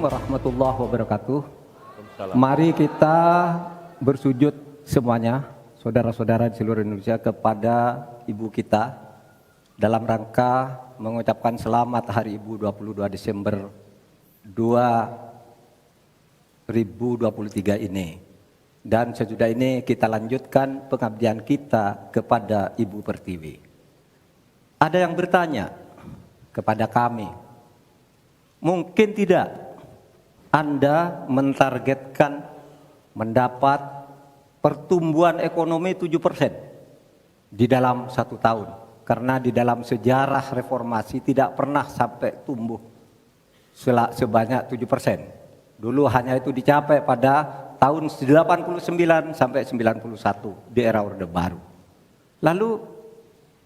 warahmatullahi wabarakatuh. Mari kita bersujud semuanya, saudara-saudara di seluruh Indonesia, kepada ibu kita dalam rangka mengucapkan selamat Hari Ibu 22 Desember 2023 ini. Dan sesudah ini kita lanjutkan pengabdian kita kepada Ibu Pertiwi. Ada yang bertanya kepada kami, mungkin tidak Anda mentargetkan mendapat pertumbuhan ekonomi 7% di dalam 1 tahun. Karena di dalam sejarah reformasi tidak pernah sampai tumbuh sebanyak 7%. Dulu hanya itu dicapai pada tahun 89 sampai 91 di era Orde Baru. Lalu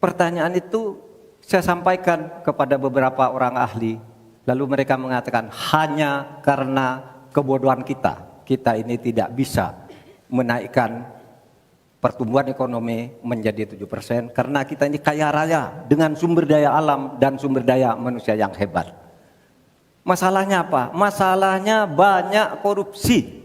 pertanyaan itu saya sampaikan kepada beberapa orang ahli. Lalu mereka mengatakan hanya karena kebodohan kita ini tidak bisa menaikkan pertumbuhan ekonomi menjadi 7% karena kita ini kaya raya dengan sumber daya alam dan sumber daya manusia yang hebat. Masalahnya apa? Masalahnya banyak korupsi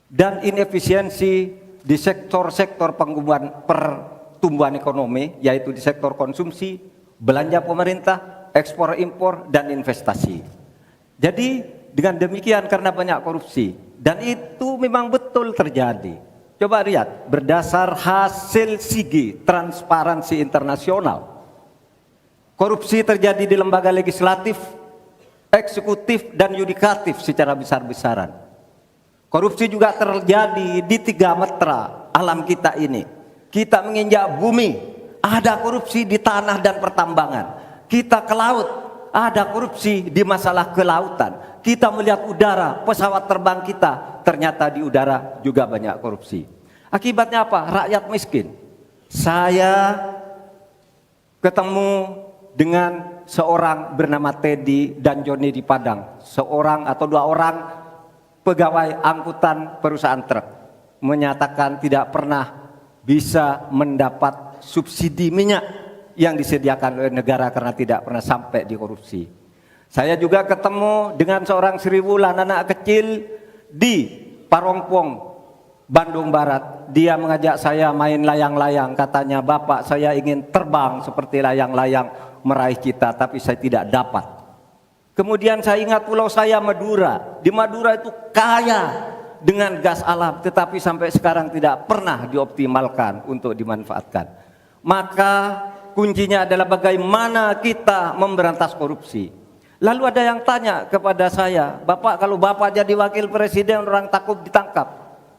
dan inefisiensi di sektor-sektor pertumbuhan ekonomi, yaitu di sektor konsumsi, belanja pemerintah, ekspor impor, dan investasi. Jadi dengan demikian karena banyak korupsi, dan itu memang betul terjadi. Coba lihat, berdasar hasil SIGI, Transparansi Internasional, korupsi terjadi di lembaga legislatif, eksekutif, dan yudikatif secara besar-besaran. Korupsi juga terjadi di 3 metra alam kita ini. Kita menginjak bumi, ada korupsi di tanah dan pertambangan. Kita ke laut, ada korupsi di masalah kelautan. Kita melihat udara, pesawat terbang kita, ternyata di udara juga banyak korupsi. Akibatnya apa? Rakyat miskin. Saya ketemu dengan seorang bernama Teddy dan Joni di Padang. Seorang atau 2 orang pegawai angkutan perusahaan truk menyatakan tidak pernah bisa mendapat subsidi minyak yang disediakan oleh negara karena tidak pernah sampai di korupsi. Saya juga ketemu dengan seorang Sri Wulan, anak kecil di Parongpong, Bandung Barat. Dia mengajak saya main layang-layang. Katanya, "Bapak, saya ingin terbang seperti layang-layang meraih cita, tapi saya tidak dapat." Kemudian saya ingat pulau saya, Madura. Di Madura itu kaya dengan gas alam, tetapi sampai sekarang tidak pernah dioptimalkan untuk dimanfaatkan. Maka kuncinya adalah bagaimana kita memberantas korupsi. Lalu ada yang tanya kepada saya, "Bapak, kalau Bapak jadi wakil presiden orang takut ditangkap."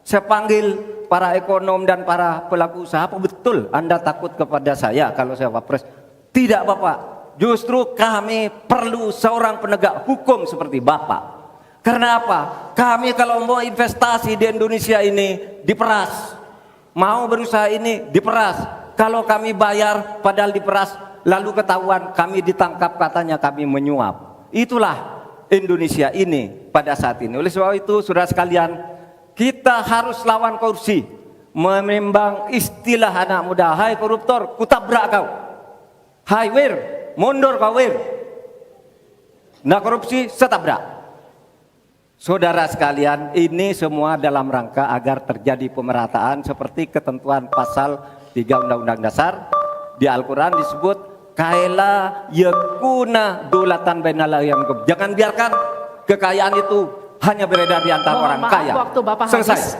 Saya panggil para ekonom dan para pelaku usaha, "Apa betul Anda takut kepada saya kalau saya wapres?" "Tidak, Bapak, justru kami perlu seorang penegak hukum seperti Bapak. Karena apa? Kami kalau mau investasi di Indonesia ini diperas, mau berusaha ini diperas. Kalau kami bayar padahal diperas, lalu ketahuan kami ditangkap katanya kami menyuap." Itulah Indonesia ini pada saat ini. Oleh sebab itu, saudara sekalian, kita harus lawan korupsi. Menimbang istilah anak muda, "Hai koruptor, kutabrak kau. Hai wir, mundur kau wir. Nah korupsi, setabrak." Saudara sekalian, ini semua dalam rangka agar terjadi pemerataan seperti ketentuan pasal 3 Undang-Undang Dasar. Di Al-Quran disebut kaila yakuna dulatan bainal yang. Jangan biarkan kekayaan itu hanya beredar di antara orang kaya. Waktu Bapak selesai. Habis.